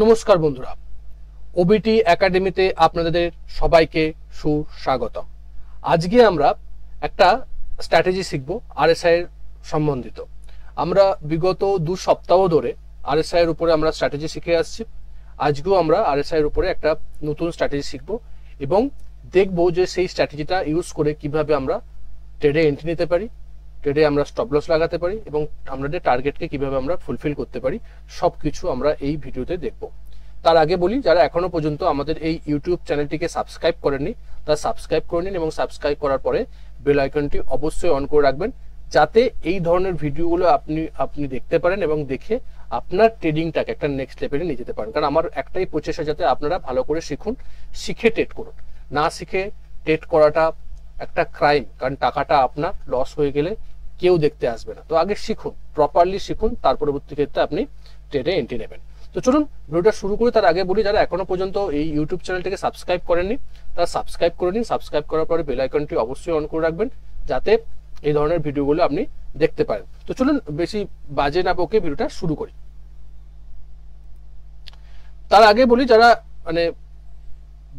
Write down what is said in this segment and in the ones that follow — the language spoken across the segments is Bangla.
নমস্কার বন্ধুরা, ওবিটি একাডেমিতে আপনাদের সবাইকে সুস্বাগতম। আজকে আমরা একটা স্ট্র্যাটেজি শিখব আরএসআই এর সম্বন্ধিত। আমরা বিগত 2 সপ্তাহ ধরে আরএসআই এর উপরে আমরা স্ট্র্যাটেজি শিখে আসছি। আজকেও আমরা আরএসআই এর উপরে একটা নতুন স্ট্র্যাটেজি শিখব এবং দেখব যে সেই স্ট্র্যাটেজিটা ইউজ করে কিভাবে আমরা ট্রেডে এন্ট্রি নিতে পারি, ট্রেডে আমরা স্টপ লস লাগাতে পারি এবং আমাদের টার্গেটকে কিভাবে আমরা ফুলফিল করতে পারি, সবকিছু আমরা এই ভিডিওতে দেখব। তার আগে বলি, যারা এখনো পর্যন্ত আমাদের এই ইউটিউব চ্যানেলটিকে সাবস্ক্রাইব করেননি তারা সাবস্ক্রাইব করে নিন এবং সাবস্ক্রাইব করার পরে বেল আইকনটি অবশ্যই অন করে রাখবেন, যাতে এই ধরনের ভিডিওগুলো আপনি দেখতে পারেন এবং দেখে আপনার ট্রেডিংটাকে একটা নেক্সট লেভেলে নিয়ে যেতে পারেন। কারণ আমার একটাই প্রচেষ্টা, যাতে আপনারা ভালো করে শিখুন, শিখে ট্রেড করুন। না শিখে ট্রেড করাটা একটা ক্রাইম, কারণ টাকাটা আপনার লস হয়ে গেলে কেউ দেখতে আসবে না। তো আগে শিখুন, প্রপারলি শিখুন, তার পরবর্তী ক্ষেত্রে আপনি ট্রেডে এন্ট্রি নেবেন। তো চলুন ভিডিওটা শুরু করি। তার আগে বলি, যারা এখনো পর্যন্ত এই ইউটিউব চ্যানেলটিকে সাবস্ক্রাইব করেননি তারা সাবস্ক্রাইব করে নিন। সাবস্ক্রাইব করার পরে বেল আইকনটি অবশ্যই অন করে রাখবেন, যাতে এই ধরনের ভিডিওগুলো আপনি দেখতে পারেন। তো চলুন বেশি বাজে না বকে ভিডিওটা শুরু করি। তার আগে বলি, যারা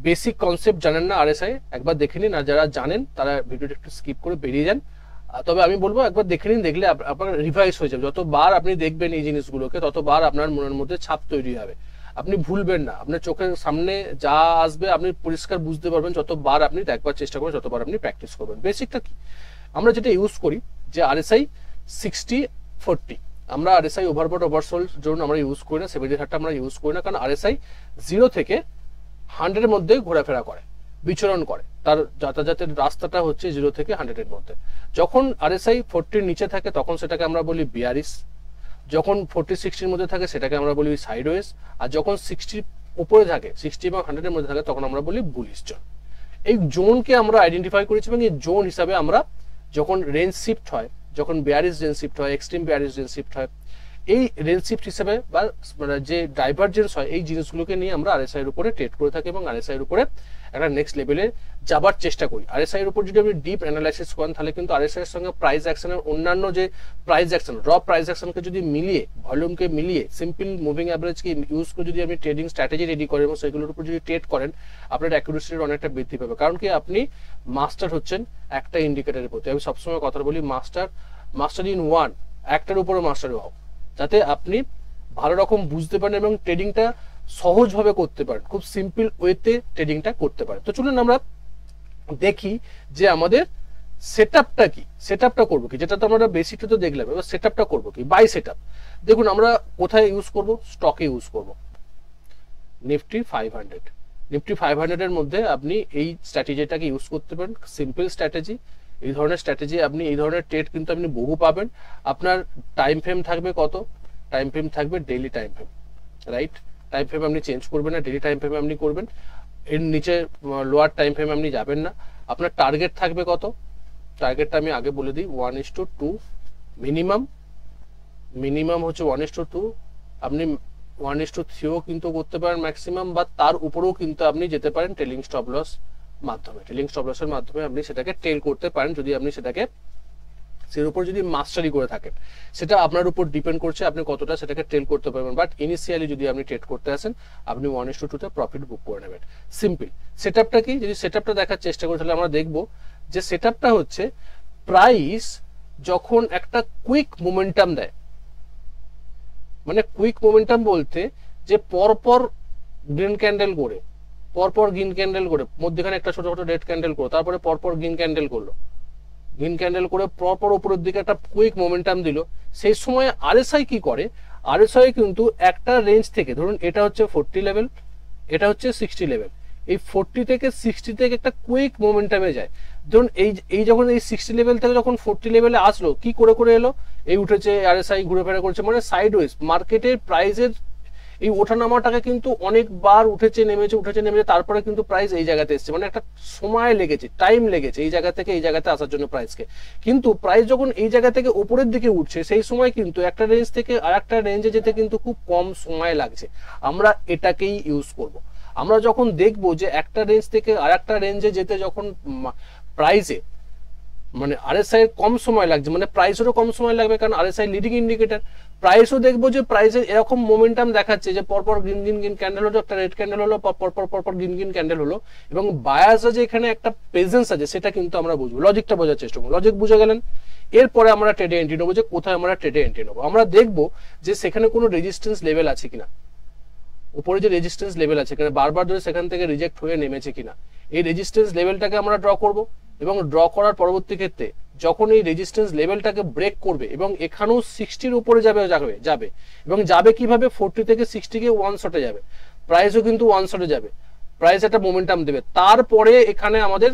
বেসিক কনসেপ্ট জানেন না আরএসআই, একবার দেখে নিন। আর যারা জানেন তারা ভিডিওটা একটু স্কিপ করে বেরিয়ে যান। তবে আমি বলবো একবার দেখে নিন, দেখলে আপনার রিভাইজ হয়ে যাবে। যতবার আপনি দেখবেন এই জিনিসগুলোকে, ততবার আপনার মনের মধ্যে ছাপ তৈরি হবে। আপনি ভুলবেন না, আপনার চোখের সামনে যা আসবে আপনি পরিষ্কার বুঝতে পারবেন যতবার আপনি দেখবার চেষ্টা করবেন, যতবার আপনি প্র্যাকটিস করবেন। বেসিকটা কি, আমরা যেটা ইউজ করি যে আরএসআই 60-40, আমরা আরএসআই ওভারবট ওভারসোল্ড জোন আমরা ইউজ করি না, 70-30 আমরা ইউজ করি না। কারণ আরএসআই 0 থেকে 100 এর মধ্যে ঘোরাফেরা করে, বিচরণ করে। তার যাতায়াতের রাস্তাটা হচ্ছে 0 থেকে 100 এর মধ্যে। যখন আরএসআই 40 এর নিচে থাকে তখন সেটাকে আমরা বলি বিয়ারিশ, যখন 40-60 এর মধ্যে থাকে সেটাকে আমরা বলি সাইডওয়েজ, আর যখন 60 উপরে থাকে, 60 এবং 100 এর মধ্যে থাকে, তখন আমরা বলি বুলিশ জোন। এই জোনকে আমরা আইডেন্টিফাই করেছি এবং এই জোন হিসাবে আমরা যখন রেঞ্জ শিফট হয়, যখন বিয়ারিশ রেঞ্জ শিফট হয়, এক্সট্রিম বিয়ারিশ রেঞ্জ শিফট হয়, এই রেঞ্জ শিফট হিসেবে বা যে ডাইভারজেন্স হয়, এই জিনিসগুলোকে নিয়ে আমরা আরএসআই এর উপরে ট্রেড করে থাকি এবং আরএসআই এর উপরে একটা নেক্সট লেভেলে যাবার চেষ্টা করি। আরএসআই এর উপর যদি আপনি ডিপ অ্যানালাইসিস করেন, তাহলে কিন্তু আরএসআই এর সঙ্গে প্রাইস অ্যাকশনের অন্যান্য যে প্রাইস অ্যাকশন, র প্রাইস অ্যাকশনকে যদি মিলিয়ে, ভলিউমকে মিলিয়ে, সিম্পল মুভিং অ্যাভারেজকে ইউজ করে যদি আপনি ট্রেডিং স্ট্র্যাটেজি রেডি করেন এবং সেগুলোর উপর যদি ট্রেড করেন, আপনার অ্যাকুরেসির অনেকটা বৃদ্ধি পাবে। কারণ কি, আপনি মাস্টার হচ্ছেন একটা ইন্ডিকেটরের প্রতি। আমি সবসময় কথা বলি, মাস্টার ইন ওয়ান, একটার উপরে মাস্টার হও, যাতে আপনি ভালো রকম বুঝতে পারেন এবং ট্রেডিংটা সহজভাবে করতে পারেন, খুব সিম্পল ওয়েতে ট্রেডিংটা করতে পারেন। তো চলুন আমরা দেখি যে আমাদের সেটআপটা কি, সেটআপটা করবো কি, যেটা তো আমরা বেসিকটা তো দেখলাম, এবার সেটআপটা করবো কি। বাই সেটআপ দেখুন, আমরা কোথায় ইউজ করব, স্টকে ইউজ করব। নিফটি 500, নিফটি 500 এর মধ্যে আপনি এই স্ট্র্যাটেজিটাকে ইউজ করতে পারেন। সিম্পল স্ট্র্যাটেজি, এই ধরনের স্ট্র্যাটেজি আপনি, এই ধরনের ট্রেড কিন্তু আপনি বহু পাবেন। আপনার টাইম ফ্রেম থাকবে কত, টাইম ফ্রেম থাকবে daily time frame, right? Time frame আপনি চেঞ্জ করবেন না, ডেইলি টাইম ফ্রেম আপনি করবেন। এর নিচে লোয়ার টাইম ফ্রেম আপনি যাবেন না। আপনার টার্গেট থাকবে কত, টার্গেটটা আমি আগে বলে দিই, 1:2 মিনিমাম হচ্ছে 1:2। আপনি 1:3ও কিন্তু করতে পারেন ম্যাক্সিমাম, বা তার উপরেও কিন্তু আপনি যেতে পারেন ট্রেলিং স্টপ লস মাধ্যমে। ট্রেলিং স্টপ লসের মাধ্যমে আপনি সেটাকে ট্রেল করতে পারেন, যদি আপনি সেটাকে সের উপর যদি মাস্টারি করে থাকেন। সেটা আপনার উপর ডিপেন্ড করছে আপনি কতটা সেটাকে ট্রেল করতে পারবেন। বাট ইনিশিয়ালি যদি আপনি ট্রেড করতে আসেন, আপনি 1:2 প্রফিট বুক করে নেবেন। সিম্পল। সেটআপটা কি, যদি সেটআপটা দেখার চেষ্টা করি, তাহলে আমরা দেখব যে সেটআপটা হচ্ছে প্রাইস যখন একটা কুইক মোমেন্টাম দেয়, মানে কুইক মোমেন্টাম বলতে যে পরপর গ্রিন ক্যান্ডেল করে, পরপর গ্রিন ক্যান্ডেল করে, মধ্যখানে একটা ছোট ছোট রেড ক্যান্ডেল করলো, তারপরে পরপর গ্রিন ক্যান্ডেল করলো, গ্রিন ক্যান্ডেল করে পরপর উপরের দিকে একটা কুইক মোমেন্টাম দিল। সেই সময় আরএসআই কি করে, আরএসআই কিন্তু একটা রেঞ্জ থেকে, ধরুন এটা হচ্ছে 40 লেভেল, এটা হচ্ছে 60 লেভেল, এই 40 থেকে 60 থেকে একটা কুইক মোমেন্টামে যায়। ধরুন এই যখন এই 60 লেভেল থেকে যখন 40 লেভেলে আসলো, কি করে এলো, এই উঠেছে, আরএসআই ঘুরে ফেরা করছে, মানে সাইডওয়েজ মার্কেটের প্রাইসের এই ওঠানামাটাকে কিন্তু অনেকবার উঠেছে নেমেছে, তারপরে কিন্তু প্রাইস এই জায়গাতে এসছে। মানে একটা সময় লেগেছে, টাইম লেগেছে এই জায়গা থেকে এই জায়গাতে আসার জন্য প্রাইসকে। কিন্তু প্রাইস যখন এই জায়গা থেকে উপরের দিকে উঠছে, সেই সময় কিন্তু একটা রেঞ্জ থেকে আর একটা রেঞ্জে যেতে কিন্তু খুব কম সময় লাগছে। আমরা এটাকেই ইউজ করব। আমরা যখন দেখবো যে একটা রেঞ্জ থেকে আর একটা রেঞ্জে যেতে যখন প্রাইসে মানে আরএসআই এর কম সময় লাগছে, মানে প্রাইসেরও কম সময় লাগবে, কারণ আরএসআই লিডিং ইন্ডিকেটর। প্রাইসও দেখবো যে প্রাইসে এরকম মোমেন্টাম দেখাচ্ছে যে পরপর গ্রিন গ্রিন গ্রিন ক্যান্ডেল হলো, একটা রেড ক্যান্ডেল হলো, পরপর গ্রিন গ্রিন ক্যান্ডেল হলো, এবং বায়াসে যে এখানে একটা প্রেজেন্স আছে সেটা কিন্তু আমরা বুঝবো। লজিকটা বোঝার চেষ্টা করবো, লজিক বুঝে গেলেন, এরপরে আমরা ট্রেডে এন্ট্রি নেবো, যে কোথায় আমরা ট্রেডে এন্ট্রি নেবো। আমরা দেখবো যে সেখানে কোনো রেজিস্ট্যান্স লেভেল আছে কিনা, উপরে যে রেজিস্ট্যান্স লেভেল আছে এখানে বারবার ধরে সেখান থেকে রিজেক্ট হয়ে নেমেছে কিনা, এই রেজিস্ট্যান্স লেভেলটাকে আমরা ড্র করব, এবং ড্র করার পরবর্তী ক্ষেত্রে যখন এই রেজিস্ট্যান্স লেভেলটাকে ব্রেক করবে এবং এখানেও 60 এর উপরে যাবে এবং যাবে কিভাবে, 40 থেকে 60 কে ওয়ান শটে যাবে, প্রাইসও কিন্তু ওয়ান শটে যাবে, প্রাইস একটা মোমেন্টাম দেবে, তারপরে এখানে আমাদের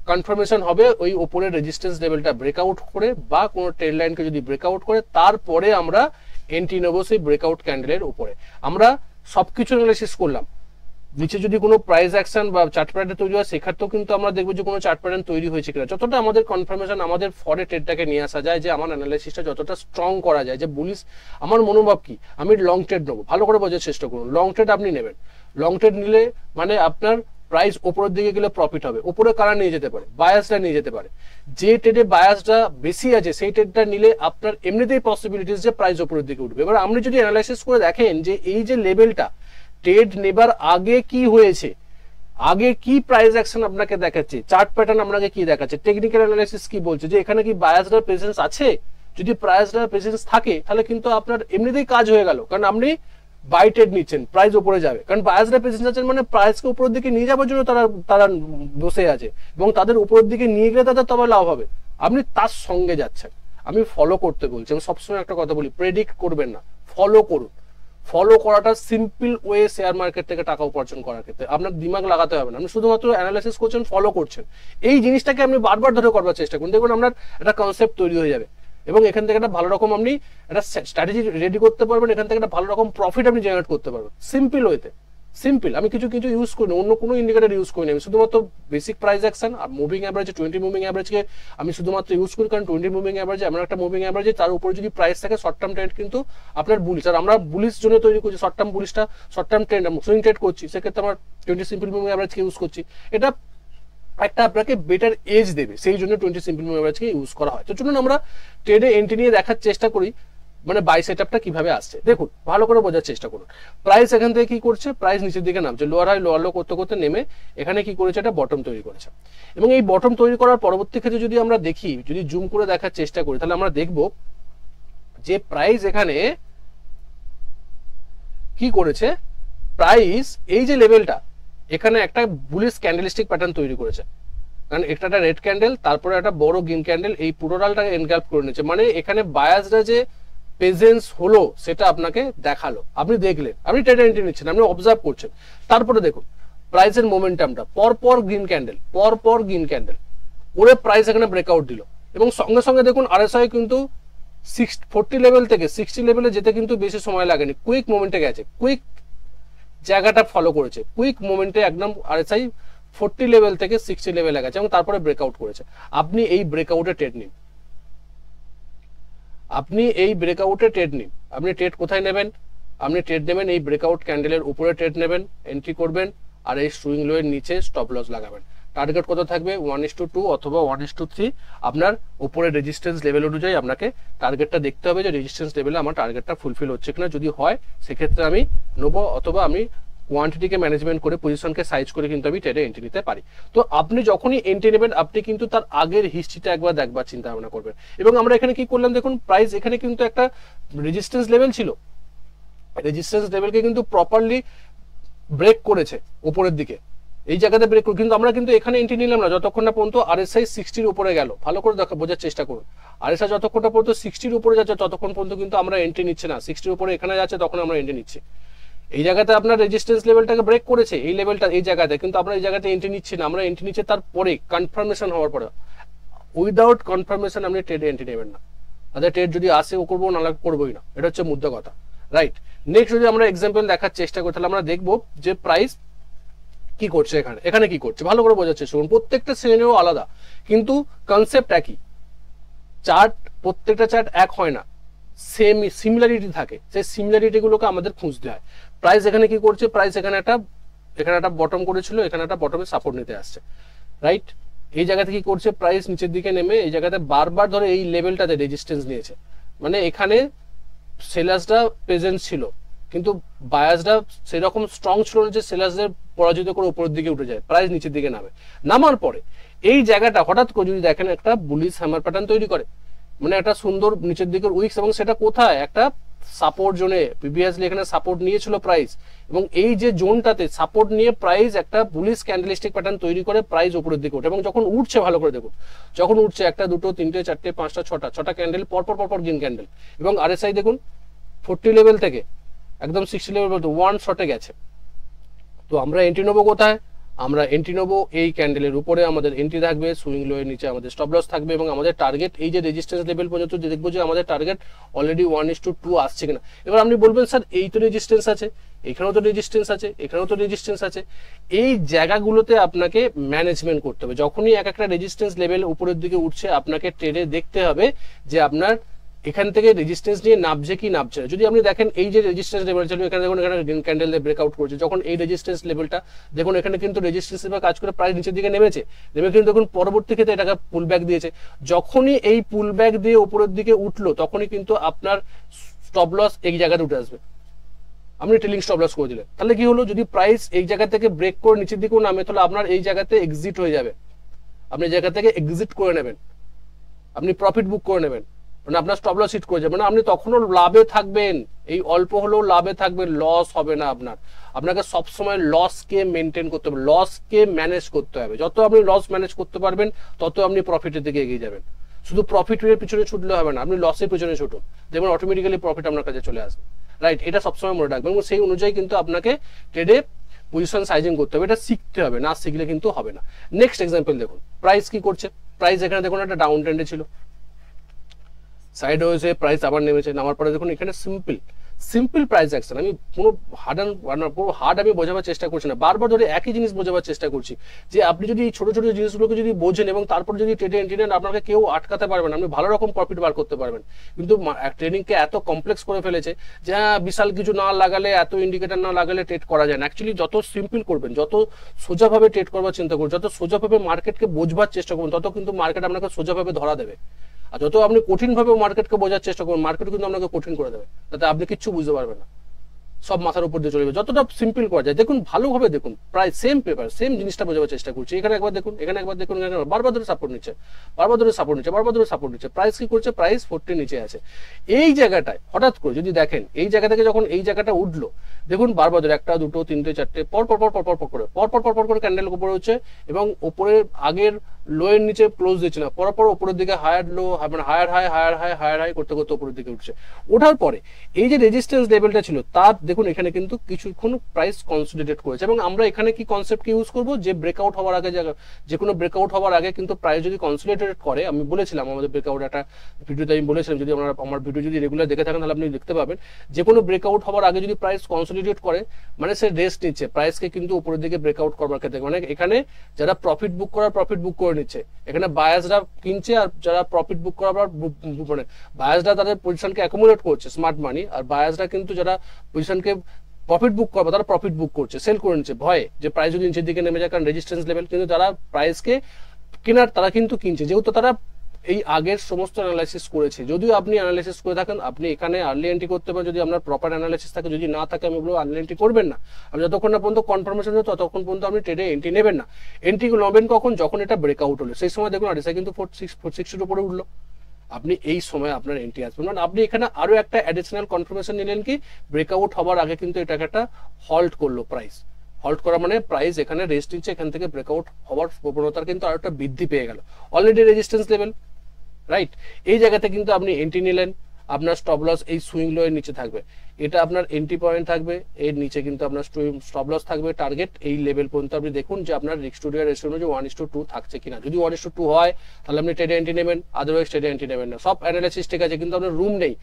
কনফার্মেশন হবে ওই উপরের রেজিস্ট্যান্স লেভেলটা ব্রেকআউট করে বা কোনো ট্রেড লাইনকে যদি ব্রেকআউট করে, তারপরে আমরা এন্ট্রি নেবো সেই ব্রেকআউট ক্যান্ডেলের উপরে। আমরা সবকিছু অ্যানালাইসিস করলাম, নিচে যদি কোনো প্রাইস অ্যাকশন বা চার্ট প্যাটার্ন তৈরি হয় সেক্ষেত্রেও কিন্তু আমরা দেখবো যে কোনো চার্ট প্যাটার্ন তৈরি হয়েছে কিনা, যতটা আমাদের কনফার্মেশন আমাদের ফরে ট্রেডটাকে নিয়ে আসা যায়, যে আমার অ্যানালাইসিসটা যতটা স্ট্রং করা যায়, যে বুলিশ আমার মনোভাব কি, আমি লং ট্রেড নেবো, ভালো করে বোঝার চেষ্টা করুন। লং ট্রেড আপনি নেবেন, লং ট্রেড নিলে মানে আপনার প্রাইস উপরের দিকে গেলে প্রফিট হবে, উপরে কারা নিয়ে যেতে পারে, বায়াসটা নিয়ে যেতে পারে, যে ট্রেডে বায়াসটা বেশি আছে সেই ট্রেডটা নিলে আপনার এমনিতেই পসিবিলিটিস যে প্রাইস উপরের দিকে উঠবে। এবার আপনি যদি অ্যানালাইসিস করে দেখেন যে এই যে লেভেলটা ট্রেড নেবার আগে কি হয়েছে, আগে কি প্রাইস অ্যাকশন আপনাকে দেখাচ্ছে, চার্ট প্যাটার্ন আপনাকে কি দেখাচ্ছে, টেকনিক্যাল অ্যানালাইসিস কি বলছে, যে এখানে কি বায়াসটার প্রেজেন্স আছে, যদি বায়াসটার প্রেজেন্স থাকে তাহলে কিন্তু আপনার এমনিতেই কাজ হয়ে গেল, কারণ আপনি বাই ট্রেড নিচ্ছেন, প্রাইস উপরে যাবে, কারণ বায়াসটার প্রেজেন্স আছে মানে প্রাইসকে উপরের দিকে নিয়ে যাওয়ার জন্য তারা বসে আছে, এবং তাদের উপরের দিকে নিয়ে গেলে তাদের তবে লাভ হবে, আপনি তার সঙ্গে যাচ্ছেন। আমি ফলো করতে বলছি, আমি সবসময় একটা কথা বলি, প্রেডিক্ট করবেন না, ফলো করুন। ফলো করাটা সিম্পল ওয়ে শেয়ার মার্কেট থেকে টাকা উপার্জন করার ক্ষেত্রে, আপনার দিমাগ লাগাতে হবে না, আপনি শুধুমাত্র অ্যানালাইসিস করছেন, ফলো করছেন, এই জিনিসটাকে আপনি বারবার ধরে করবার চেষ্টা করুন, দেখুন আপনার একটা কনসেপ্ট তৈরি হয়ে যাবে, এবং এখান থেকে একটা ভালো রকম আপনি একটা স্ট্র্যাটেজি রেডি করতে পারবেন, এখান থেকে একটা ভালো রকম প্রফিট আপনি জেনারেট করতে পারবেন সিম্পল ওয়েতে। সিম্পল, আমি কিছু ইউজ করি না, অন্য কোনো ইন্ডিকেটর ইউজ করি না, আমি শুধুমাত্র বেসিক প্রাইস অ্যাকশন আর মুভিং অ্যাভারেজ, 20 মুভিং অ্যাভারেজকে আমি শুধুমাত্র ইউজ করি, কারণ 20 মুভিং অ্যাভারেজ এমন একটা মুভিং অ্যাভারেজ তার উপরে যদি প্রাইস থাকে শর্ট টার্ম ট্রেড কিন্তু আপনার বুলিশ, আর আমরা বুলিশ জন্য তৈরি করছি শর্ট টার্ম বুলিশটা, short term trend swing trade করছি, সেক্ষেত্রে আমরা 20 সিম্পল মুভিং অ্যাভারেজকে ইউজ করছি, এটা একটা আপনাকে বেটার এজ দেবে, সেই জন্য 20 সিম্পল মুভিং অ্যাভারেজকে ইউজ করা হয়। তো চলুন আমরা ট্রেডে এন্ট্রি নিয়ে দেখার চেষ্টা করি, মানে বাই সেটআপটা কিভাবে আসছে, দেখুন ভালো করে বোঝার চেষ্টা করুন। প্রাইস এখান থেকে কি করছে, প্রাইস নিচের দিকে নামছে, লোয়ার হাই লোয়ার লো করতে করতে নেমে এখানে কি করেছে, একটা বটম তৈরি করেছে, এবং এই বটম তৈরি করার পরবর্তী ক্ষেত্রে যদি আমরা দেখি, যদি জুম করে দেখার চেষ্টা করি, তাহলে আমরা দেখব যে প্রাইস এখানে কি করেছে, প্রাইস এই যে লেভেলটা এখানে একটা বুলিশ ক্যান্ডেলস্টিক প্যাটার্ন তৈরি করেছে, কারণ একটা রেড ক্যান্ডেল তারপরে একটা বড় গ্রিন ক্যান্ডেল এই পুরোটাকে এনগ্যালপ করে নিয়েছে, মানে এখানে বায়াসরা যে প্রেজেন্স হলো সেটা আপনাকে দেখালো, আপনি দেখলেন, আপনি ট্রেড এন্ট্রি নিচ্ছেন, আপনি অবজার্ভ করছেন, তারপরে দেখুন প্রাইসের মোমেন্টামটা, পরপর গ্রিন ক্যান্ডেল ওরে প্রাইস এখানে ব্রেকআউট দিল, এবং সঙ্গে সঙ্গে দেখুন আরএসআই কিন্তু 40 লেভেল থেকে 60 লেভেলে যেতে কিন্তু বেশি সময় লাগেনি, কুইক মোমেন্টে গেছে, কুইক জায়গাটা ফলো করেছে, কুইক মোমেন্টে একদম আরএসআই 40 লেভেল থেকে 60 লেভেলে গেছে এবং তারপরে ব্রেকআউট করেছে। আপনি এই ব্রেকআউটে ট্রেড নিন, আপনি ট্রেড কোথায় নেবেন, আপনি ট্রেড নেবেন এই ব্রেকআউট ক্যান্ডেলের উপরে ট্রেড নেবেন, এন্ট্রি করবেন, আর এই সুইং লো এর নিচে স্টপ লস লাগাবেন। টার্গেট কত থাকবে, 1:2 অথবা 1:3, আপনার উপরে রেজিস্ট্যান্স লেভেল অনুযায়ী আপনাকে টার্গেটটা দেখতে হবে যে রেজিস্ট্যান্স লেভেলে আমার টার্গেটটা ফুলফিল হচ্ছে কিনা, যদি হয় সেক্ষেত্রে আমি নেবো, অথবা আমি কোয়ান্টিটিকে ম্যানেজমেন্ট করে পজিশনকে সাইজ করে কিন্তু আমি ট্রেডে এন্ট্রি নিতে পারি। তো আপনি যখনই এন্ট্রি নেবেন আপনি কিন্তু তার আগের হিস্ট্রিটা দেখবার চিন্তা ভাবনা করবেন, এবং আমরা এখানে কি করলাম দেখুন, প্রাইস এখানে কিন্তু একটা রেজিস্ট্যান্স লেভেল ছিল, রেজিস্ট্যান্স লেভেলকে কিন্তু প্রপারলি ব্রেক করেছে উপরের দিকে, এই জায়গাতে ব্রেক করে, কিন্তু আমরা কিন্তু এখানে এন্ট্রি নিলাম না যতক্ষণ না পর্যন্ত আরএসআই 60 এর উপরে গেল, ভালো করে বোঝার চেষ্টা করুন, আরএসআই যতক্ষণ না পর্যন্ত 60 এর উপরে যাচ্ছে ততক্ষণ পর্যন্ত কিন্তু আমরা এন্ট্রি নিচ্ছি না, 60 এর উপরে এখানে যাচ্ছে তখন আমরা এন্ট্রি নিচ্ছি, এই জায়গাতে আপনার রেজিস্ট্যান্স লেভেলটাকে ব্রেক করেছে এই লেভেলটা, এই জায়গাতে কিন্তু আমরা এই জায়গাতে এন্ট্রি নিচ্ছি না, আমরা এন্ট্রি নিচ্ছি তারপরে কনফার্মেশন হওয়ার পরে, উইদাউট কনফার্মেশন আপনি ট্রেডে এন্ট্রি নেবেন না, তাদের ট্রেড যদি আসে ও করবো না করবোই না, এটা হচ্ছে মুদ্রা কথা, রাইট। নেক্সট যদি আমরা এক্সাম্পল দেখার চেষ্টা করি তাহলে আমরা দেখবো যে প্রাইস কি করছে, এখানে কি করছে, ভালো করে বোঝার চেষ্টা করুন, প্রত্যেকটা শ্রেণীও আলাদা কিন্তু কনসেপ্ট একই, চার্ট প্রত্যেকটা চার্ট এক হয় না, সেম সিমিলারিটি থাকে, সেই সিমিলারিটি গুলোকে আমাদের খুঁজতে হয়। প্রাইস এখানে কি করছে, প্রাইস এখানে একটা বটম করেছিল, এখানে একটা বটমে সাপোর্ট নিতে আসছে, রাইট, এই জায়গাতে কি করছে, প্রাইস নিচের দিকে নেমে এই জায়গাতে বারবার ধরে এই লেভেলটাতে রেজিস্ট্যান্স নিয়েছে, মানে এখানে সেলার্সরা প্রেজেন্ট ছিল কিন্তু বায়ার্সরা সেরকম স্ট্রং ছিল না যে সেলার্সদের পরাজিত করে উপরের দিকে উঠে যায়, প্রাইস নিচের দিকে নামে। নামার পরে এই জায়গাটা হঠাৎ করে যদি দেখেন একটা বুলিশ হ্যামার প্যাটার্ন তৈরি করে, মানে একটা সুন্দর নিচের দিকের উইক্স, এবং সেটা কোথায়, একটা সাপোর্ট জোনে। প্রিভিয়াসলি এখানে সাপোর্ট নিয়েছিল প্রাইস, এবং এই যে জোনটাতে সাপোর্ট নিয়ে প্রাইস একটা বুলিশ ক্যান্ডেলস্টিক প্যাটার্ন তৈরি করে প্রাইস উপরের দিকে ওঠে, এবং যখন উঠছে ভালো করে দেখুন, যখন উঠছে একটা দুটো তিনটে চারটে পাঁচটা ছটা ক্যান্ডেল পরপর পরপর গ্রিন ক্যান্ডেল, এবং আরএসআই দেখুন 40 লেভেল থেকে একদম 60 লেভেল পর্যন্ত ওয়ান শটে গেছে। তো আমরা এন্ট্রি নেবো কোথায়, আমরা এন্ট্রি নেবো এই ক্যান্ডেলের উপরে, আমাদের এন্ট্রি থাকবে, সুইং লো এর নিচে আমাদের স্টপ লস থাকবে, এবং আমাদের টার্গেট এই যে রেজিস্ট্যান্স লেভেল পর্যন্ত দেখবো যে আমাদের টার্গেট অলরেডি 1:2 আসছে কিনা। এবার আপনি বলবেন স্যার এই তো রেজিস্ট্যান্স আছে, এখানেও তো রেজিস্ট্যান্স আছে, এখানেও তো রেজিস্ট্যান্স আছে। এই জায়গাগুলোতে আপনাকে ম্যানেজমেন্ট করতে হবে। যখনই এক একটা রেজিস্ট্যান্স লেভেল উপরের দিকে উঠছে আপনাকে ট্রেডে দেখতে হবে যে আপনার এখান থেকে রেজিস্ট্যান্স নিয়ে নামছে কি নামছে না। যদি আপনি দেখেন এই যে রেজিস্ট্যান্স লেভেল ছিল, এখানে দেখুন এখানে গ্রিন ক্যান্ডেল দিয়ে ব্রেকআউট করছে, যখন এই রেজিস্ট্যান্স লেভেলটা দেখুন এখানে কিন্তু রেজিস্ট্যান্স হিসেবে কাজ করে প্রাইস নিচের দিকে নেমেছে, নেমে কিন্তু দেখুন পরবর্তী ক্ষেত্রে এটাকে পুল ব্যাক দিয়েছে। যখনই এই পুল ব্যাক দিয়ে উপরের দিকে উঠলো তখনই কিন্তু আপনার স্টপ লস এই জায়গাতে উঠে আসবে, আপনি ট্রেলিং স্টপ লস করে দিলেন। তাহলে কি হলো, যদি প্রাইস এই জায়গা থেকে ব্রেক করে নিচের দিকেও নামে তাহলে আপনার এই জায়গাতে এক্সিট হয়ে যাবে, আপনি জায়গা থেকে এক্সিট করে নেবেন, আপনি প্রফিট বুক করে নেবেন, মানে আপনার স্টপ লস হিট করে যাবে, মানে আপনি তখনও লাভে থাকবেন, এই অল্প হলেও লাভে থাকবেন, লস হবে না আপনার। আপনাকে সবসময় লসকে মেনটেন করতে হবে, লসকে ম্যানেজ করতে হবে। যত আপনি লস ম্যানেজ করতে পারবেন তত আপনি প্রফিটের দিকে এগিয়ে যাবেন। শুধু প্রফিটের পিছনে ছুটলে হবে না, আপনি লসের পিছনে ছুটুন, দেখবেন অটোমেটিক্যালি প্রফিট আপনার কাছে চলে আসবে। রাইট, এটা সবসময় মনে রাখবেন, এবং সেই অনুযায়ী কিন্তু আপনাকে ট্রেডে পজিশন সাইজিং করতে হবে, এটা শিখতে হবে, না শিখলে কিন্তু হবে না। নেক্সট এক্সাম্পল দেখুন, প্রাইস কি করছে, প্রাইস এখানে দেখুন একটা ডাউন ট্রেন্ডে ছিল, সাইড হয়েছে, প্রাইস আবার নেমেছে, নামার পরে দেখুন এখানে সিম্পল প্রাইস অ্যাকশন। আমি পুরো হার্ড আমি বোঝাবার চেষ্টা করছি না, বারবার ধরে একই জিনিস বোঝাবার চেষ্টা করছি যে আপনি যদি এই ছোট ছোট জিনিসগুলোকে যদি বোঝেন এবং তারপর যদি ট্রেডে এন্ট্রি নেন আপনাকে কেউ আটকাতে পারবেন, আপনি ভালো রকম প্রফিট বার করতে পারবেন। কিন্তু ট্রেডিংকে এত কমপ্লেক্স করে ফেলেছে যে বিশাল কিছু না লাগালে, এত ইন্ডিকেটর না লাগালে ট্রেড করা যায় না। অ্যাকচুয়ালি যত সিম্পল করবেন, যত সোজাভাবে ট্রেড করবার চিন্তা করবেন, যত সোজাভাবে মার্কেটকে বোঝবার চেষ্টা করবেন, তত কিন্তু মার্কেট আপনাকে সোজাভাবে ধরা দেবে। আর যত আপনি কঠিন ভাবে মার্কেটকে বোঝার চেষ্টা করবেন, মার্কেট কিন্তু আপনাকে কঠিন করে দেবে, তাতে আপনি কিচ্ছু বুঝতে পারবেন না, সব মাথার উপর দিয়ে চলে যাবে। যতটা সিম্পল করা যায় দেখুন, ভালোভাবে দেখুন, প্রায় সেম পেপার সেম জিনিসটা বোঝাবার চেষ্টা করছি। এখানে একবার দেখুন, এখানে একবার দেখুন, এখানে বারবার ধরে সাপোর্ট নিচ্ছে, বারবার ধরে সাপোর্ট নিচ্ছে, বারবার ধরে সাপোর্ট নিচ্ছে, প্রাইস কি করছে, প্রাইস 40 নিচে আছে। এই জায়গাটায় হঠাৎ করে যদি দেখেন এই জায়গা থেকে যখন এই জায়গাটা উঠলো, দেখুন বারবার ধরে একটা দুটো তিনটে চারটে পর পর পর পর পর পর করে পর পর ক্যান্ডেল উপরে হচ্ছে, এবং উপরের আগের লোয়ের নিচে ক্লোজ দিচ্ছে না, পরপর উপরের দিকে হায়ার লো, মানে higher high higher high higher high করতে করতে উপরের দিকে উঠছে। ওঠার পরে এই যে রেজিস্ট্যান্স লেভেলটা ছিল তার দেখুন এখানে কিন্তু কিছুক্ষণ প্রাইস কনসলিডেট করেছে, এবং আমরা এখানে কি কনসেপ্টকে ইউজ করবো, যে ব্রেকআউট হওয়ার আগে, যে কোনো ব্রেকআউট হওয়ার আগে কিন্তু প্রাইস যদি কনসলিডেট করে, আমি বলেছিলাম আমাদের ব্রেকআউট একটা ভিডিওতে আমি বলেছিলাম, যদি আমার ভিডিও যদি রেগুলার দেখে থাকেন তাহলে আপনি দেখতে পাবেন, যে কোনো ব্রেকআউট হওয়ার আগে যদি প্রাইস কনসলিডেট করে মানে সে রেস্ট নিচ্ছে, প্রাইসকে কিন্তু উপরের দিকে ব্রেকআউট করবার ক্ষেত্রে, মানে এখানে যারা প্রফিট বুক করার প্রফিট বুক করে নিচ্ছে, এখানে বায়ার্সরা কিনছে, আর যারা প্রফিট বুক করার মানে বায়ার্সরা তাদের পজিশনকে অ্যাকুমুলেট করছে স্মার্ট মানি, আর বায়ার্সরা কিন্তু যারা পজিশনকে প্রফিট বুক করবে তারা প্রফিট বুক করছে, সেল করে নিচ্ছে ভয়ে যে প্রাইস যদি নিচের দিকে নেমে যায়, কারণ রেজিস্ট্যান্স লেভেল। কিন্তু যারা প্রাইসকে কেনার তারা কিন্তু কিনছে, যেহেতু তারা এই আগের সমস্ত অ্যানালাইসিস করেছে। যদিও আপনি অ্যানালাইসিস করে থাকেন, আপনি এখানে আর্লি এন্ট্রি করতে পারেন যদি আপনার প্রপার অ্যানালাইসিস থাকে, যদি না থাকে আমি বলবো আর্লি এন্ট্রি করবেন না। আপনি যতক্ষণ না পর্যন্ত কনফার্মেশন হবে ততক্ষণ পর্যন্ত আপনি ট্রেডে এন্ট্রি নেবেন না। এন্ট্রি নেবেন কখন, যখন এটা ব্রেকআউট হলো, সেই সময় দেখুন আরএসআই কিন্তু 460 উপরে উঠলো, আপনি এই সময় আপনার এন্ট্রি আসবেন, মানে আপনি এখানে আরো একটা অ্যাডিশনাল কনফার্মেশন নিলেন কি ব্রেকআউট হওয়ার আগে কিন্তু এটাকে একটা হল্ট করলো প্রাইস। হল্ট করা মানে প্রাইস এখানে রেস্ট নিচ্ছে, এখান থেকে ব্রেকআউট হওয়ার প্রবণতার কিন্তু আরো একটা বৃদ্ধি পেয়ে গেল, অলরেডি রেজিস্ট্যান্স লেভেল। রাইট, এই জায়গাতে কিন্তু আপনি এন্ট্রি নিলেন, আপনার স্টপ লস এই সুইং লো এর নিচে থাকবে, এটা আপনার এন্ট্রি পয়েন্ট থাকবে, এর নিচে কিন্তু আপনার স্টপ লস থাকবে, টার্গেট এই লেভেল পর্যন্ত আপনি দেখুন যে আপনার রিস্ক টু রেশিও অনুযায়ী 1:2 থাকছে কিনা। যদি 1:2 হয় তাহলে আপনি ট্রেডে এন্ট্রি নেবেন, আদারওয়াইজ ট্রেডে এন্ট্রি নেবেন না। সব অ্যানালাইসিস ঠিক আছে, কিন্তু আপনার রুম নেই,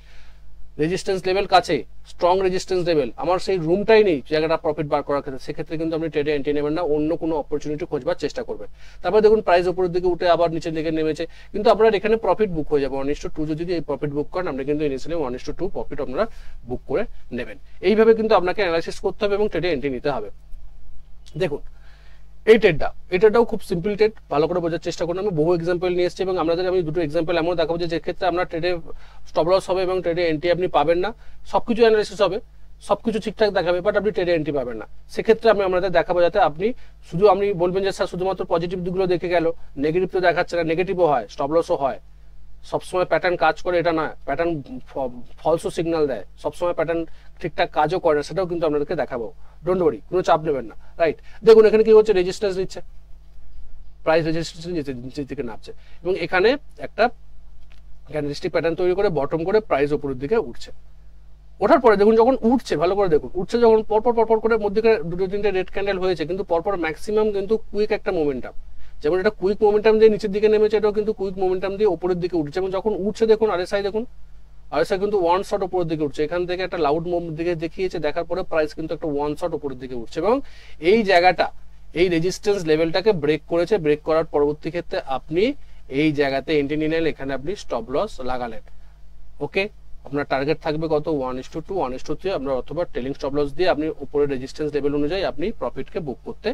রেজিস্ট্যান্স লেভেল কাছে, স্ট্রং রেজিস্ট্যান্স লেভেল, আমার সেই রুমটাই নেই জায়গাটা প্রফিট বার করার ক্ষেত্রে, সেক্ষেত্রে কিন্তু আপনি ট্রেডে এন্ট্রি নেবেন না, অন্য কোনো অপরচুনিটি খোঁজবার চেষ্টা করবেন। তারপর দেখুন প্রাইস উপরের দিকে উঠে আবার নিচের দিকে নেমেছে, কিন্তু আপনার এখানে প্রফিট বুক হয়ে যাবে 1:2। যদি এই প্রফিট বুক করেন আপনি কিন্তু ইনিশিয়ালি 1:2 প্রফিট আপনারা বুক করে নেবেন। এইভাবে কিন্তু আপনাকে অ্যানালাইসিস করতে হবে এবং ট্রেডে এন্ট্রি নিতে হবে। দেখুন এই ট্রেডটাও খুব সিম্পল ট্রেড, ভালো করে বোঝার চেষ্টা করুন। আমি বহু এক্সাম্পল নিয়ে এসেছি এবং আমি দুটো এক্সাম্পল এমন দেখাবো যে ক্ষেত্রে আপনার ট্রেডে স্টপ লস হবে এবং ট্রেডে এন্ট্রি আপনি পাবেন না, সবকিছু অ্যানালিসিস হবে, সবকিছু ঠিকঠাক দেখাবে, বাট আপনি ট্রেডে এন্ট্রি পাবেন না। সেক্ষেত্রে আমি আপনাদের দেখাবো যাতে আপনি আপনি বলবেন যে স্যার শুধুমাত্র পজিটিভ দিকগুলো দেখে গেল, নেগেটিভ তো দেখাচ্ছে না, নেগেটিভও হয়, স্টপ লসও হয়, সবসময় প্যাটার্ন কাজ করে এটা না, প্যাটার্ন ফলসও সিগন্যাল দেয়, সবসময় প্যাটার্ন ঠিকঠাক কাজও করে না, সেটাও কিন্তু আপনাদেরকে দেখাবো। ডোন্ট ওয়ারি, কোনো চাপ নেবেন না, রাইট। দেখুন এখানে কি হচ্ছে, রেজিস্ট্যান্স নিচ্ছে, প্রাইস রেজিস্ট্যান্স নিচের দিকে নামছে এবং এখানে একটা ক্যান্ডেলস্টিক প্যাটার্ন তৈরি করে বটম করে প্রাইস উপরের দিকে উঠছে। ওঠার পরে দেখুন যখন উঠছে, ভালো করে দেখুন, উঠছে যখন পরপর করে মধ্যেখানে দুটো তিনটে রেড ক্যান্ডেল হয়েছে, কিন্তু পরপর ম্যাক্সিমাম কিন্তু কুইক একটা মোমেন্টাম, যেমন এটা কুইক মোমেন্টাম দিয়ে নিচের দিকে নেমেছে, এটাও কিন্তু কুইক মোমেন্টাম দিয়ে উপরের দিকে উঠছে। এবং যখন উঠছে দেখুন আরএসআই দেখুন, আরএসআই কিন্তু ওয়ান শট উপরের দিকে উঠছে, এখান থেকে একটা লাউড মুভ দিকে দেখিয়েছে, দেখার পরে প্রাইস কিন্তু একটা ওয়ান শট উপরের দিকে উঠছে এবং এই জায়গাটা, এই রেজিস্ট্যান্স লেভেলটাকে ব্রেক করেছে। ব্রেক করার পরবর্তী ক্ষেত্রে আপনি এই জায়গাতে এন্ট্রি নিলেন, এখানে আপনি স্টপ লস লাগালেন। ওকে, আপনার টার্গেট থাকবে কত, 1:2, 1:3, আপনার অথবা টেলিং স্টপ লস দিয়ে আপনি উপরে রেজিস্ট্যান্স লেভেল অনুযায়ী আপনি প্রফিটকে বুক করতে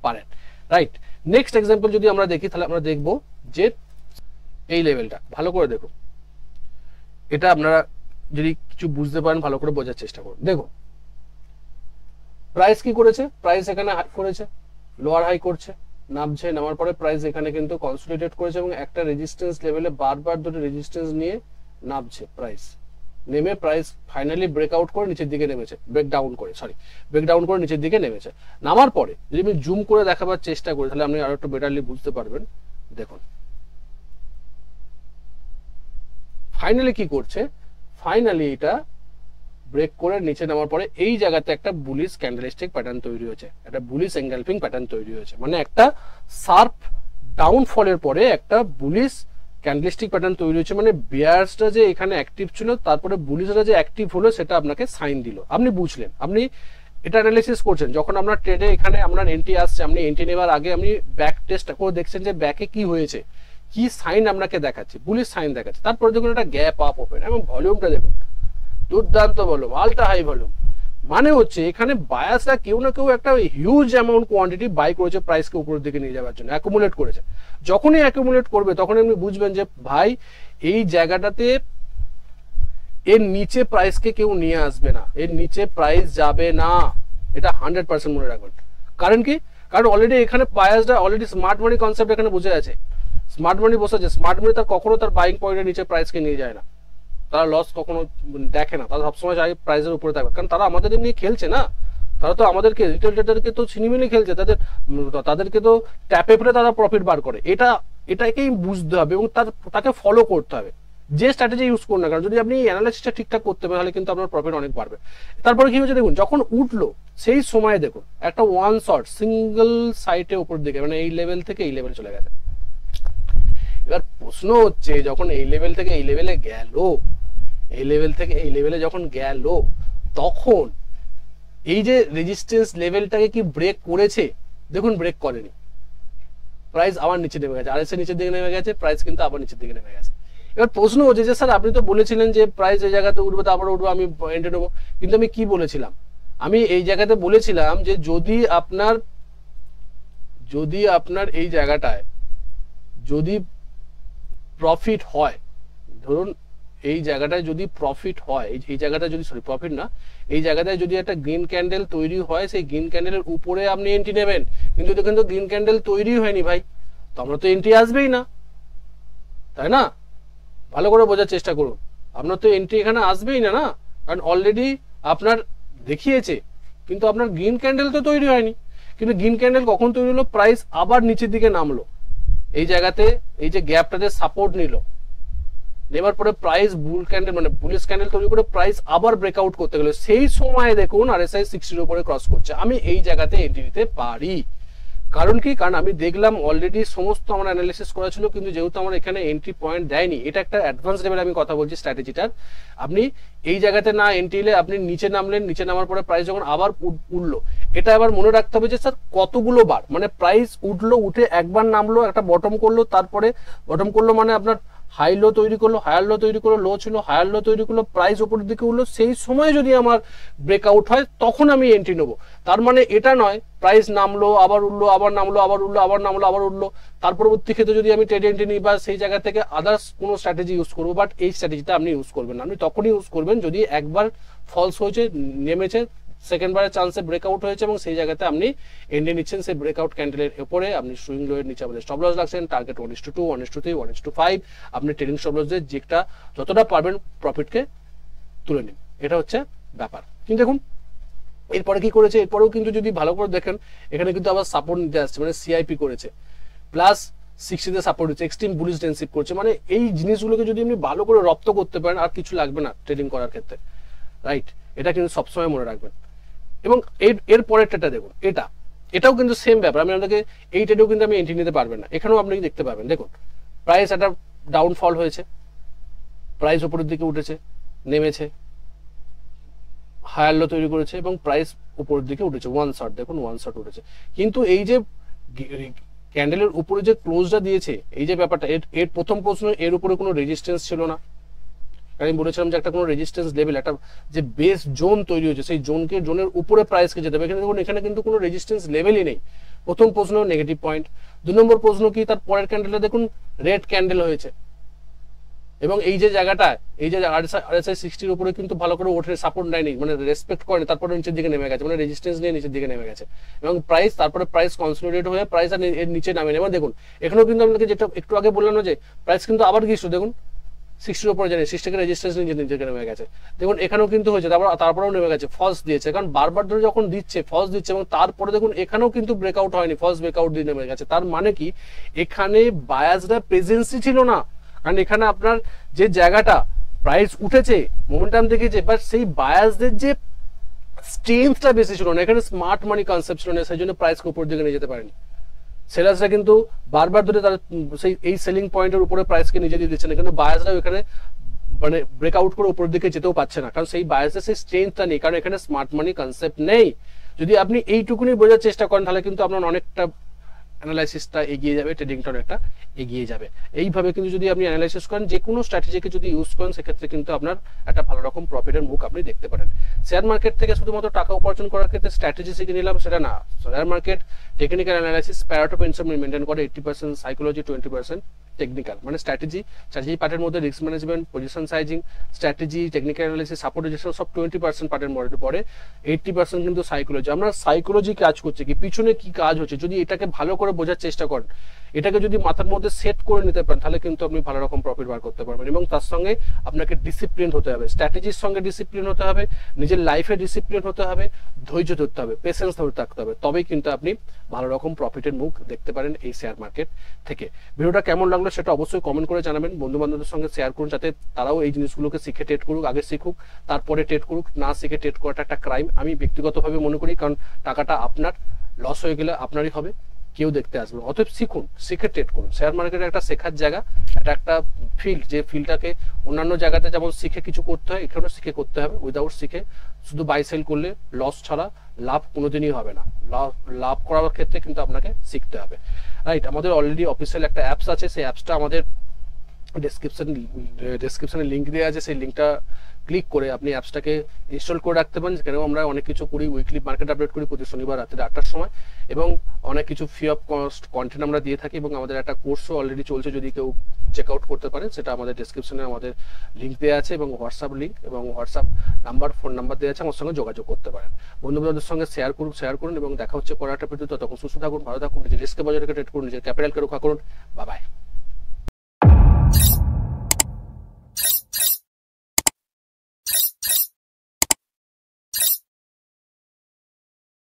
পারেন, রাইট। নেক্সট এক্সাম্পল যদি আমরা দেখি, তাহলে আমরা দেখবো যে এই লেভেলটা ভালো করে দেখুন, এটা আপনারা যদি কিছু বুঝতে পারেন ভালো করে বোঝার চেষ্টা করুন। দেখুন প্রাইস কি করেছে, প্রাইস এখানে হাই করেছে, লোয়ার হাই করছে, নামছে, নামার পরে প্রাইস এখানে কিন্তু কনসলিডেট করেছে এবং একটা রেজিস্ট্যান্স লেভেলে বারবার দুটো রেজিস্ট্যান্স নিয়ে নামছে, প্রাইস নেমে প্রাইস ফাইনালি ব্রেকআউট করে নিচের দিকে নেমেছে, ব্রেকডাউন করে নিচের দিকে নেমেছে। নামার পরে যদি আমি জুম করে দেখাবার চেষ্টা করি তাহলে আপনি আরো একটু বেটারলি বুঝতে পারবেন। দেখুন ফাইনালি কি করছে, ফাইনালি এটা ব্রেক করে নিচে নামার পরে এই জায়গাতে একটা বুলিশ ক্যান্ডেলস্টিক প্যাটার্ন তৈরি হয়েছে, একটা বুলিশ এনগালফিং প্যাটার্ন তৈরি হয়েছে, মানে একটা শার্প ডাউনফলের পরে একটা বুলিশ ক্যান্ডেলস্টিক প্যাটার্ন তৈরি হয়েছে, মানে বিয়ার্সটা যে এখানে অ্যাক্টিভ ছিল তারপরে বুলিশরা যে অ্যাক্টিভ হলো সেটা আপনাকে সাইন দিল, আপনি বুঝলেন, আপনি এটা অ্যানালিসিস করছেন। যখন আপনার ট্রেডে এখানে আপনার এন্ট্রি আসছে, আপনি এন্ট্রি নেওয়ার আগে আপনি ব্যাক টেস্ট করে দেখছেন যে ব্যাকে কি হয়েছে, কি সাইন আপনাকে দেখাচ্ছে, বুলিশ সাইন দেখাচ্ছে। তারপরে দেখুন একটা গ্যাপ আপ ওপেন এবং ভলিউমটা দেখুন দুর্দান্ত ভলিউম, আলট্রা হাই ভলিউম, মানে হচ্ছে এখানে বায়াসরা কেউ না কেউ একটা হিউজ অ্যামাউন্ট কোয়ান্টিটি বাই করেছে প্রাইসকে উপরের দিকে নিয়ে যাওয়ার জন্য, অ্যাকুমুলেট করেছে। যখনই অ্যাকুমুলেট করবে তখন আপনি বুঝবেন যে ভাই এই জায়গাটাতে এর নিচে প্রাইসকে কেউ নিয়ে আসবে না, এর নিচে প্রাইস যাবে না, এটা 100% মনে রাখবেন। কারণ কি, কারণ অলরেডি এখানে বায়াসরা অলরেডি স্মার্ট মানি কনসেপ্ট এখানে বুঝে আছে, স্মার্ট মানি বসে আছে, স্মার্ট মানি তার কখনো তার বাইং পয়েন্টের নিচে প্রাইসকে নিয়ে যায় না, তারা লস কখনো দেখে না, তারা সবসময় চাই প্রাইসের উপরে থাকবে, কারণ তারা আমাদের নিয়ে খেলছে না, তারা তো আমাদেরকে রিটেল ট্রেডারকে তো ছিনিমিনি খেলছে, তাদেরকে তো ট্যাপে পরে তারা প্রফিট বার করে, এটাকেই বুঝতে হবে এবং তাকে ফলো করতে হবে, যে স্ট্র্যাটেজি ইউজ করুন না কারণ যদি আপনি অ্যানালাইসিসটা ঠিকঠাক করতে পারেন তাহলে কিন্তু আপনার প্রফিট অনেক বাড়বে। তারপরে কি হচ্ছে দেখুন, যখন উঠলো সেই সময় দেখুন একটা ওয়ান শট সিঙ্গেল সাইটে উপর দিকে, মানে এই লেভেল থেকে এই লেভেল চলে গেছে। এবার প্রশ্ন হচ্ছে যখন এই লেভেল থেকে এই লেভেলে গেল, এই লেভেল থেকে এই লেভেলে যখন গেল, তখন এই যে রেজিস্ট্যান্স লেভেলটাকে কি ব্রেক করেছে? দেখুন ব্রেক করেনি, প্রাইস আবার নিচে নেমে গেছে, আরএসআই নিচের দিকে নেমে গেছে, প্রাইস কিন্তু আবার নিচের দিকে নেমে গেছে। এবার প্রশ্ন হচ্ছে যে স্যার আপনি তো বলেছিলেন যে প্রাইস এই জায়গাতে উঠবে তারপরে উঠবো, আমি এন্ট্রি নেবো, কিন্তু আমি কি বলেছিলাম, আমি এই জায়গাতে বলেছিলাম যে যদি আপনার এই জায়গাটায় যদি প্রফিট হয়, ধরুন এই জায়গাটায় যদি প্রফিট হয়, এই জায়গাটায় যদি প্রফিট না, এই জায়গাটায় যদি একটা গ্রিন ক্যান্ডেল তৈরি হয়, সেই গ্রিন ক্যান্ডেলের উপরে আপনি এন্ট্রি নেবেন, কিন্তু দেখুন তো গ্রিন ক্যান্ডেল তৈরি হয়নি ভাই, তো আমরা তো এন্ট্রি আসবেই না, তাই না? ভালো করে বোঝার চেষ্টা করুন, আপনার তো এন্ট্রি এখানে আসবেই না, কারণ অলরেডি আপনার দেখিয়েছে কিন্তু আপনার গ্রিন ক্যান্ডেল তো তৈরি হয়নি। কিন্তু গ্রিন ক্যান্ডেল কখন তৈরি হলো? প্রাইস আবার নিচের দিকে নামলো, এই জায়গাতে এই যে গ্যাপটাতে সাপোর্ট নিল, নেবার পরে প্রাইস বুল ক্যান্ডেল মানে বুলিশ ক্যান্ডেল তৈরি করে প্রাইস আবার ব্রেকআউট করতে গেল, সেই সময় দেখুন আরএসআই 60 উপরে ক্রস করছে, আমি এই জায়গাতে এন্ট্রি নিতে পারি। কারণ কি, কারণ আমি দেখলাম অলরেডি সমস্ত আমার অ্যানালিসিস করা ছিল, কিন্তু যেহেতু আমার এখানে এন্ট্রি পয়েন্ট দেয়নি, এটা একটা অ্যাডভান্স লেভেলে আমি কথা বলছি স্ট্র্যাটেজিটার, আপনি এই জায়গাতে না এন্ট্রি নিলে আপনি নিচে নামলেন, নিচে নামার পরে প্রাইস যখন আবার উঠলো, এটা আবার মনে রাখতে হবে যে স্যার কতগুলো বার, মানে প্রাইস উঠলো, উঠে একবার নামলো, একটা বটম করলো, তারপরে বটম করলো মানে আপনার হাই লো তৈরি করলো, হায়ার লো তৈরি করলো, লো ছিল, হায়ার লো তৈরি করলো, প্রাইস উপরের দিকে উঠলো, সেই সময় যদি আমার ব্রেকআউট হয় তখন আমি এন্ট্রি নেবো। তার মানে এটা নয় প্রাইস নামলো আবার উঠলো, আবার নামলো আবার উঠলো, আবার নামলো আবার উঠলো, তার পরবর্তী ক্ষেত্রে যদি আমি ট্রেড এন্ট্রি নিই বা সেই জায়গা থেকে আদার্স কোনো স্ট্র্যাটেজি ইউজ করবো, বাট এই স্ট্র্যাটেজিটা আপনি ইউজ করবেন না। আপনি তখনই ইউজ করবেন যদি একবার ফলস হয়েছে, নেমেছে, সেকেন্ড বারের চান্সে ব্রেকআউট হয়েছে এবং সেই জায়গাতে আপনি এন্ট্রি নিচ্ছেন সেই ব্রেকআউট ক্যান্ডেলের উপরে, আপনি সুইং লোয়ের নিচে আমাদের স্টপ লস রাখছেন, টার্গেট 1:2, 1:3, 1:5, আপনি ট্রেডিং স্টপ লস দিয়ে যেটা যতটা পারবেন প্রফিটকে তুলে নিন। এটা হচ্ছে ব্যাপার। কিন্তু দেখুন এরপরে কি করেছে, এরপরেও কিন্তু যদি ভালো করে দেখেন এখানে কিন্তু আবার সাপোর্ট নিতে আসছে, মানে সিআইপি করেছে, প্লাস 60-তে সাপোর্ট হচ্ছে, এক্সট্রিম বুলিশ ডেন্সিভ করছে। মানে এই জিনিসগুলোকে যদি আপনি ভালো করে রপ্ত করতে পারেন আর কিছু লাগবে না ট্রেডিং করার ক্ষেত্রে, রাইট? এটা কিন্তু সবসময় মনে রাখবেন। এবং এর পরেরটা দেখুন, এটাও কিন্তু সেম ব্যাপার। আমি আপনাকে এই ট্রেডেও কিন্তু আমি এন্ট্রি নিতে পারবেন না, এখানেও আপনি দেখতে পাবেন। দেখুন প্রাইস একটা ডাউনফল হয়েছে, প্রাইস উপরের দিকে উঠেছে, নেমেছে, হায়ার লো তৈরি করেছে এবং প্রাইস উপরের দিকে উঠেছে, ওয়ান শট, দেখুন ওয়ান শট উঠেছে। কিন্তু এই যে ক্যান্ডেলের উপরে যে ক্লোজটা দিয়েছে, এই যে ব্যাপারটা, এর প্রথম প্রশ্ন, এর উপরে কোনো রেজিস্ট্যান্স ছিল না। আমি বলেছিলাম যে একটা কোনো রেজিস্ট্যান্স লেভেল, একটা যে বেস জোন তৈরি হয়েছে, সেই জোনের উপরে প্রাইসকে যেতে হবে। এখানে দেখুন এখানে কিন্তু কোনো রেজিস্ট্যান্স লেভেলই নেই। প্রথম প্রশ্ন নেগেটিভ পয়েন্ট। 2 নম্বর প্রশ্ন কি, তার পরের ক্যান্ডেলটা দেখুন রেড ক্যান্ডেল হয়েছে এবং এই যে জায়গাটা, এই যে RSI 60-র উপরে কিন্তু ভালো করে ওঠে, সাপোর্ট নেয়নি, মানে রেসপেক্ট করেনি, তারপরে নিচের দিকে নেমে গেছে, মানে রেজিস্ট্যান্স নিয়ে নিচের দিকে নেমে গেছে এবং প্রাইস, তারপরে প্রাইস কনসলিডেট হয়ে প্রাইস আর এর নিচে নামে নেবে। দেখুন এখানেও কিন্তু আপনাকে যেটা একটু আগে বললাম না যে প্রাইস কিন্তু আবার গিয়েছিল, দেখুন 60-র উপরে জানি 60 থেকে রেজিস্ট্যান্স নিচে নেমে গেছে। দেখুন এখানেও কিন্তু হয়েছে, তারপরেও নেমে গেছে, ফলস দিয়েছে, কারণ বারবার ধরে যখন দিচ্ছে ফলস দিচ্ছে এবং তারপরে দেখুন এখানেও কিন্তু ব্রেকআউট হয়নি, ফলস ব্রেকআউট দিয়ে নেমে গেছে। তার মানে কি এখানে বায়াসরা প্রেজেন্সই ছিল না, কারণ এখানে আপনার যে জায়গাটা প্রাইস উঠেছে, মোমেন্টাম দেখেছে, বাট সেই বায়াসদের যে স্ট্রেংথটা বেশি ছিল না, এখানে স্মার্ট মানি কনসেপ্ট ছিল না, সেই জন্য প্রাইসকে উপর দিকে নিয়ে যেতে পারেনি। সেলার্সরা কিন্তু বারবার ধরে তারা সেই এই সেলিং পয়েন্টের উপরে প্রাইসকে নিজে দিয়ে দিচ্ছে না, কিন্তু বায়াসরা এখানে মানে ব্রেকআউট করে উপরের দিকে যেতেও পারছে না, কারণ সেই বায়াসের সেই স্ট্রেংথটা নেই, কারণ এখানে স্মার্ট মানি কনসেপ্ট নেই। যদি আপনি এইটুকুনি বোঝার চেষ্টা করেন তাহলে কিন্তু আপনার অনেকটা অ্যানালাইসিসটা এগিয়ে যাবে, ট্রেডিংটা অনেকটা এগিয়ে যাবে। এইভাবে কিন্তু যদি আপনি অ্যানালাইসিস করেন, যে কোনো স্ট্র্যাটেজিকে যদি ইউজ করেন, সেক্ষেত্রে কিন্তু আপনার একটা ভালো রকম প্রফিটের মুখ আপনি দেখতে পারেন। শেয়ার মার্কেট থেকে শুধুমাত্র টাকা উপার্জন করার ক্ষেত্রে স্ট্র্যাটেজি শিখে নিলাম সেটা না। Share market technical analysis, Pareto principal maintain করে, 80% সাইকোলজি, 20% টেকনিক্যাল, মানে স্ট্র্যাটেজি পার্টের মধ্যে risk management, position sizing, strategy, technical analysis, support resistance সব 20% পার্টের মধ্যে পড়ে, 80% কিন্তু সাইকোলজি। আমরা সাইকোলজি কাজ করছে কি, পিছনে কি কাজ হচ্ছে, যদি এটাকে ভালো করে বোঝার চেষ্টা করেন, এটাকে যদি মাথার মধ্যে সেট করে নিতে পারেন, তাহলে কিন্তু আপনি ভালো রকম প্রফিট বার করতে পারবেন। এবং তার সঙ্গে আপনাকে ডিসিপ্লিন হতে হবে, স্ট্র্যাটেজির সঙ্গে ডিসিপ্লিন হতে হবে, নিজের লাইফে ডিসিপ্লিন হতে হবে, ধৈর্য ধরতে হবে, পেশেন্স ধরে থাকতে হবে, তবেই কিন্তু আপনি ভালো রকম প্রফিটের মুখ দেখতে পারেন এই শেয়ার মার্কেট থেকে। ভিডিওটা কেমন লাগলো সেটা অবশ্যই কমেন্ট করে জানাবেন, বন্ধু বান্ধবদের সঙ্গে শেয়ার করুন, যাতে তারাও এই জিনিসগুলোকে শিখে ট্রেড করুক, আগে শিখুক তারপরে ট্রেড করুক। না শিখে ট্রেড করাটা একটা ক্রাইম আমি ব্যক্তিগতভাবে মনে করি, কারণ টাকাটা আপনার লস হয়ে গেলে আপনারই হবে, কেউ দেখতে আসবে। অতএব শিখুন, শিখে ট্রেড করুন। শেয়ার মার্কেটে একটা শেখার জায়গা, এটা একটা ফিল্ড, যে ফিল্ডটাকে অন্যান্য জায়গাতে যেমন শিখে কিছু করতে হয়, এখানেও শিখে করতে হবে। উইদাউট শিখে শুধু বাই সেল করলে লস ছাড়া লাভ কোনোদিনই হবে না। লাভ করার ক্ষেত্রে কিন্তু আপনাকে শিখতে হবে, রাইট? আমাদের অলরেডি অফিসিয়াল একটা অ্যাপস আছে, সেই অ্যাপসটা আমাদের ডেসক্রিপশনে লিঙ্ক দেওয়া আছে, সেই লিঙ্কটা ক্লিক করে আপনি অ্যাপসটাকে ইনস্টল করে রাখতে পারেন। যেখানেও আমরা অনেক কিছু করি, উইকলি মার্কেট আপডেট করি প্রতি শনিবার রাত্রে 8টার সময়, এবং অনেক কিছু ফ্রি অফ কস্ট কন্টেন্ট আমরা দিয়ে থাকি, এবং আমাদের একটা কোর্সও অলরেডি চলছে, যদি কেউ চেক আউট করতে পারেন, সেটা আমাদের ডেসক্রিপশনে আমাদের লিঙ্ক দেওয়া আছে, এবং হোয়াটসঅ্যাপ লিঙ্ক এবং হোয়াটসঅ্যাপ নাম্বার, ফোন নাম্বার দেওয়া আছে, আমার সঙ্গে যোগাযোগ করতে পারেন। বন্ধু বান্ধবদের সঙ্গে শেয়ার করুন এবং দেখা হচ্ছে পরের একটা ভিডিওতে। তখন সুস্থ থাকুন, ভালো থাকুন, নিজের রিস্কে বজায় রেখে ট্রেড করুন, নিজের ক্যাপিটালকে রক্ষা করুন। Bye bye.